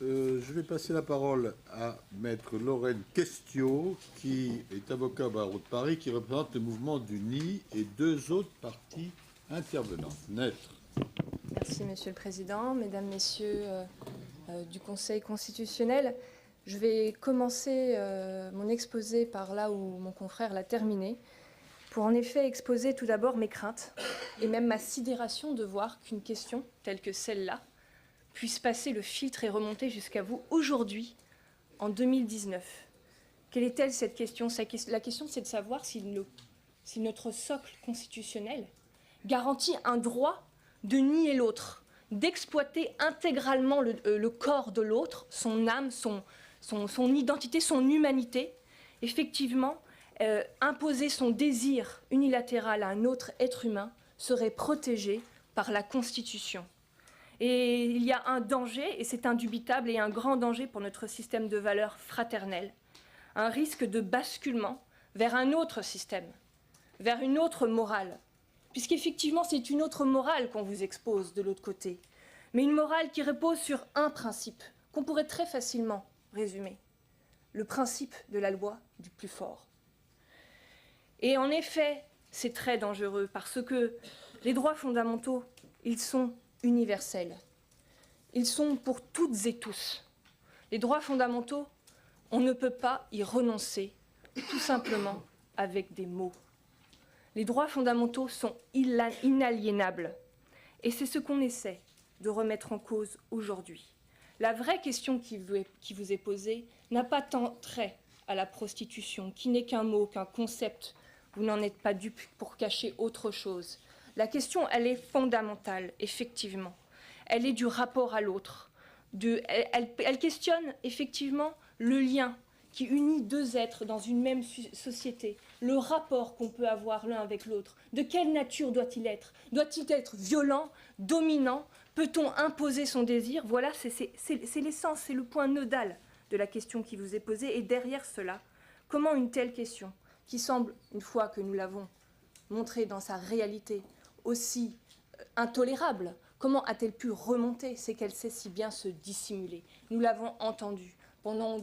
Je vais passer la parole à Maître Lorraine Questiot, qui est avocat au barreau de Paris, qui représente le mouvement du NIE et deux autres parties intervenantes. Maître. Merci, Monsieur le Président. Mesdames, Messieurs du Conseil constitutionnel, je vais commencer mon exposé par là où mon confrère l'a terminé, pour en effet exposer tout d'abord mes craintes et même ma sidération de voir qu'une question telle que celle-là puisse passer le filtre et remonter jusqu'à vous aujourd'hui, en 2019. Quelle est-elle cette question? La question, c'est de savoir si notre socle constitutionnel garantit un droit de nier l'autre, d'exploiter intégralement le corps de l'autre, son âme, son identité, son humanité. Effectivement, imposer son désir unilatéral à un autre être humain serait protégé par la Constitution. Et il y a un danger, et c'est indubitable, et un grand danger pour notre système de valeurs fraternelles, un risque de basculement vers un autre système, vers une autre morale, puisqu'effectivement c'est une autre morale qu'on vous expose de l'autre côté, mais une morale qui repose sur un principe, qu'on pourrait très facilement résumer, le principe de la loi du plus fort. Et en effet, c'est très dangereux, parce que les droits fondamentaux, ils sont universels. Ils sont pour toutes et tous. Les droits fondamentaux, on ne peut pas y renoncer, tout simplement avec des mots. Les droits fondamentaux sont inaliénables. Et c'est ce qu'on essaie de remettre en cause aujourd'hui. La vraie question qui vous est posée n'a pas tant trait à la prostitution, qui n'est qu'un mot, qu'un concept. Vous n'en êtes pas dupe pour cacher autre chose. La question, elle est fondamentale, effectivement. Elle est du rapport à l'autre. Elle questionne, effectivement, le lien qui unit deux êtres dans une même société, le rapport qu'on peut avoir l'un avec l'autre. De quelle nature doit-il être? Doit-il être violent, dominant? Peut-on imposer son désir? Voilà, c'est l'essence, c'est le point nodal de la question qui vous est posée. Et derrière cela, comment une telle question, qui semble, une fois que nous l'avons montrée dans sa réalité, aussi intolérable, comment a-t-elle pu remonter? C'est qu'elle sait si bien se dissimuler. Nous l'avons entendu pendant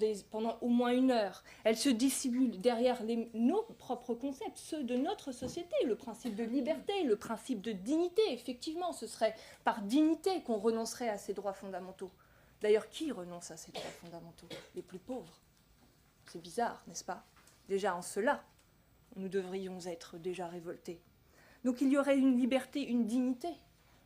au moins 1 heure. Elle se dissimule derrière nos propres concepts, ceux de notre société, le principe de liberté, le principe de dignité. Effectivement, ce serait par dignité qu'on renoncerait à ces droits fondamentaux. D'ailleurs, qui renonce à ces droits fondamentaux? Les plus pauvres. C'est bizarre, n'est-ce pas? Déjà en cela, nous devrions être déjà révoltés. Donc il y aurait une liberté, une dignité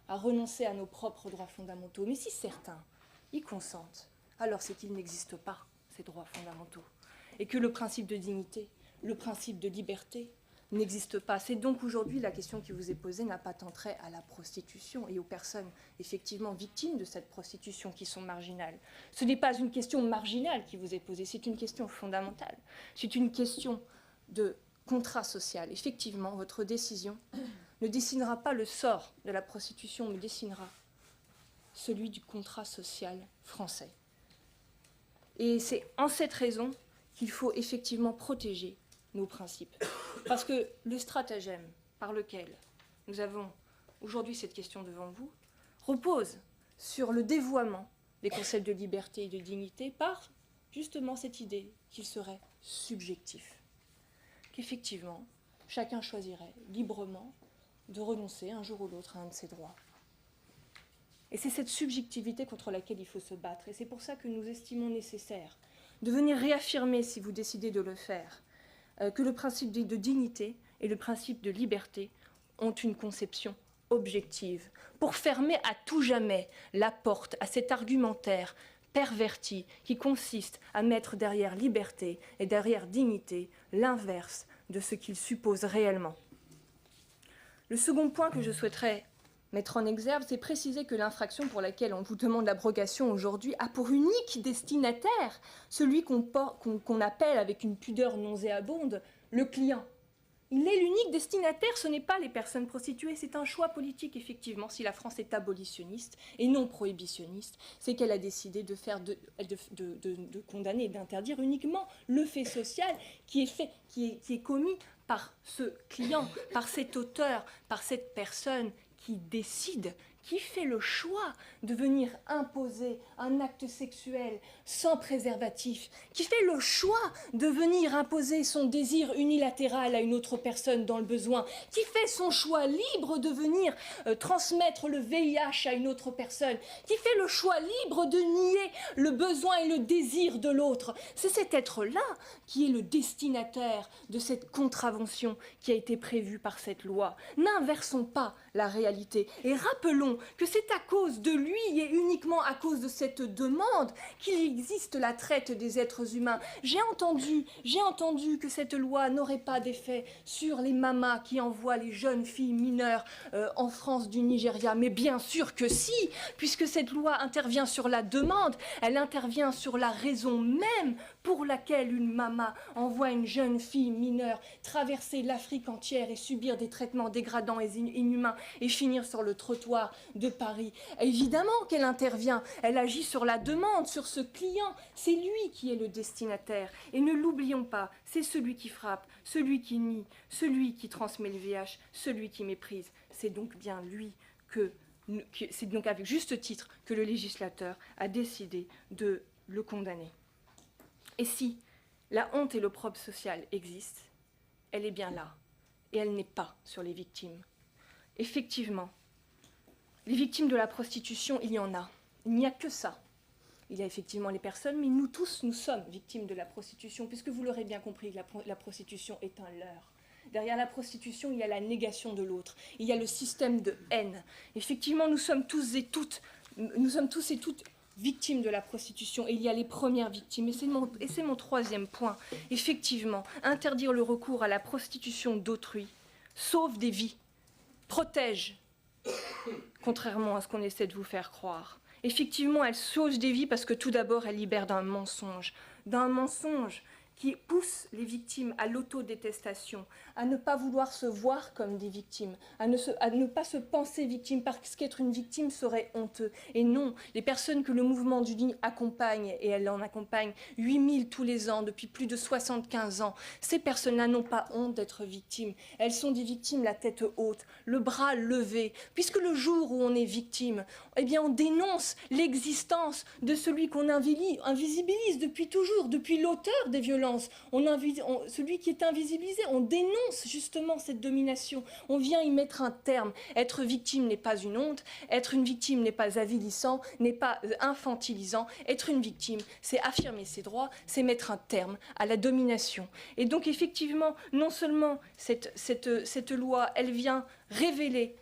à renoncer à nos propres droits fondamentaux. Mais si certains y consentent, alors c'est qu'il n'existe pas, ces droits fondamentaux. Et que le principe de dignité, le principe de liberté n'existe pas. C'est donc aujourd'hui la question qui vous est posée n'a pas tant trait à la prostitution et aux personnes effectivement victimes de cette prostitution qui sont marginales. Ce n'est pas une question marginale qui vous est posée, c'est une question fondamentale. C'est une question de contrat social. Effectivement, votre décision ne dessinera pas le sort de la prostitution, mais dessinera celui du contrat social français. Et c'est en cette raison qu'il faut effectivement protéger nos principes. Parce que le stratagème par lequel nous avons aujourd'hui cette question devant vous repose sur le dévoiement des concepts de liberté et de dignité par justement cette idée qu'il serait subjectif. Qu'effectivement, chacun choisirait librement de renoncer un jour ou l'autre à un de ses droits. Et c'est cette subjectivité contre laquelle il faut se battre. Et c'est pour ça que nous estimons nécessaire de venir réaffirmer, si vous décidez de le faire, que le principe de dignité et le principe de liberté ont une conception objective, pour fermer à tout jamais la porte à cet argumentaire perverti qui consiste à mettre derrière liberté et derrière dignité l'inverse de ce qu'il suppose réellement. Le second point que je souhaiterais mettre en exergue, c'est préciser que l'infraction pour laquelle on vous demande l'abrogation aujourd'hui a pour unique destinataire celui qu'on appelle avec une pudeur nauséabonde le client. Il est l'unique destinataire, ce n'est pas les personnes prostituées, c'est un choix politique effectivement. Si la France est abolitionniste et non prohibitionniste, c'est qu'elle a décidé de condamner, d'interdire uniquement le fait social qui est commis par ce client, par cet auteur, par cette personne qui décide, qui fait le choix de venir imposer un acte sexuel sans préservatif, qui fait le choix de venir imposer son désir unilatéral à une autre personne dans le besoin, qui fait son choix libre de venir transmettre le VIH à une autre personne, qui fait le choix libre de nier le besoin et le désir de l'autre. C'est cet être-là qui est le destinataire de cette contravention qui a été prévue par cette loi. N'inversons pas la réalité et rappelons que c'est à cause de lui et uniquement à cause de cette demande qu'il existe la traite des êtres humains. J'ai entendu que cette loi n'aurait pas d'effet sur les mamas qui envoient les jeunes filles mineures en France du Nigeria. Mais bien sûr que si, puisque cette loi intervient sur la demande, elle intervient sur la raison même pour laquelle une maman envoie une jeune fille mineure traverser l'Afrique entière et subir des traitements dégradants et inhumains et finir sur le trottoir de Paris. Évidemment qu'elle intervient, elle agit sur la demande, sur ce client. C'est lui qui est le destinataire. Et ne l'oublions pas, c'est celui qui frappe, celui qui nie, celui qui transmet le VIH, celui qui méprise. C'est donc bien lui c'est donc avec juste titre que le législateur a décidé de le condamner. Et si la honte et l'opprobre social existent, elle est bien là, et elle n'est pas sur les victimes. Effectivement, les victimes de la prostitution, il y en a. Il n'y a que ça. Il y a effectivement les personnes, mais nous tous, nous sommes victimes de la prostitution, puisque vous l'aurez bien compris, la prostitution est un leurre. Derrière la prostitution, il y a la négation de l'autre. Il y a le système de haine. Effectivement, nous sommes tous et toutes victimes de la prostitution. Et il y a les premières victimes. Et c'est mon troisième point. Effectivement, interdire le recours à la prostitution d'autrui sauve des vies, protège, contrairement à ce qu'on essaie de vous faire croire. Effectivement, elle sauve des vies parce que tout d'abord, elle libère d'un mensonge qui pousse les victimes à l'autodétestation, à ne pas vouloir se voir comme des victimes, à ne pas se penser victime, parce qu'être une victime serait honteux. Et non, les personnes que le mouvement du Lit accompagne, et elle en accompagne 8000 tous les ans, depuis plus de 75 ans, ces personnes-là n'ont pas honte d'être victimes. Elles sont des victimes la tête haute, le bras levé, puisque le jour où on est victime, eh bien on dénonce l'existence de celui qu'on invisibilise depuis toujours, depuis l'auteur des violences. Celui qui est invisibilisé, on dénonce justement cette domination, on vient y mettre un terme. Être victime n'est pas une honte, être une victime n'est pas avilissant, n'est pas infantilisant. Être une victime, c'est affirmer ses droits, c'est mettre un terme à la domination. Et donc effectivement, non seulement cette loi, elle vient révéler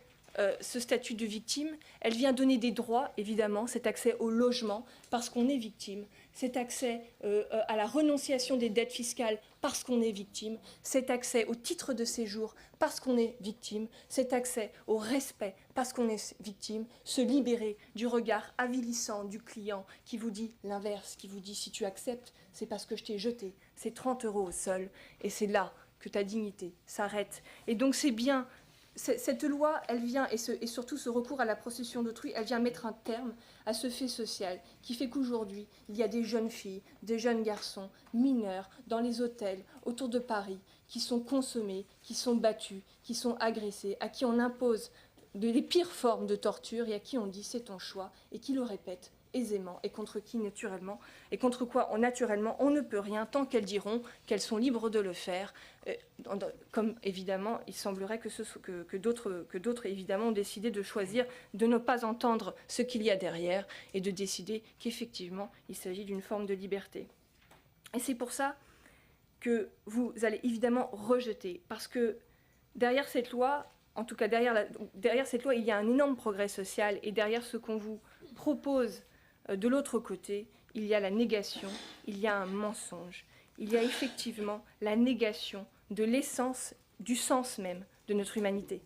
ce statut de victime, elle vient donner des droits, évidemment, cet accès au logement parce qu'on est victime, cet accès à la renonciation des dettes fiscales parce qu'on est victime, cet accès au titre de séjour parce qu'on est victime, cet accès au respect parce qu'on est victime, se libérer du regard avilissant du client qui vous dit l'inverse, qui vous dit si tu acceptes, c'est parce que je t'ai jeté, c'est 30 € au sol, et c'est là que ta dignité s'arrête. Et donc c'est bien. Cette loi, elle vient, et surtout ce recours à la prostitution d'autrui, elle vient mettre un terme à ce fait social qui fait qu'aujourd'hui, il y a des jeunes filles, des jeunes garçons, mineurs, dans les hôtels autour de Paris, qui sont consommés, qui sont battus, qui sont agressés, à qui on impose les pires formes de torture et à qui on dit c'est ton choix, et qui le répètent aisément et contre qui naturellement et contre quoi naturellement on ne peut rien tant qu'elles diront qu'elles sont libres de le faire, comme évidemment il semblerait que d'autres évidemment ont décidé de choisir de ne pas entendre ce qu'il y a derrière et de décider qu'effectivement il s'agit d'une forme de liberté. Et c'est pour ça que vous allez évidemment rejeter, parce que derrière cette loi, en tout cas derrière cette loi, il y a un énorme progrès social, et derrière ce qu'on vous propose de l'autre côté, il y a la négation, il y a un mensonge, il y a effectivement la négation de l'essence, du sens même de notre humanité.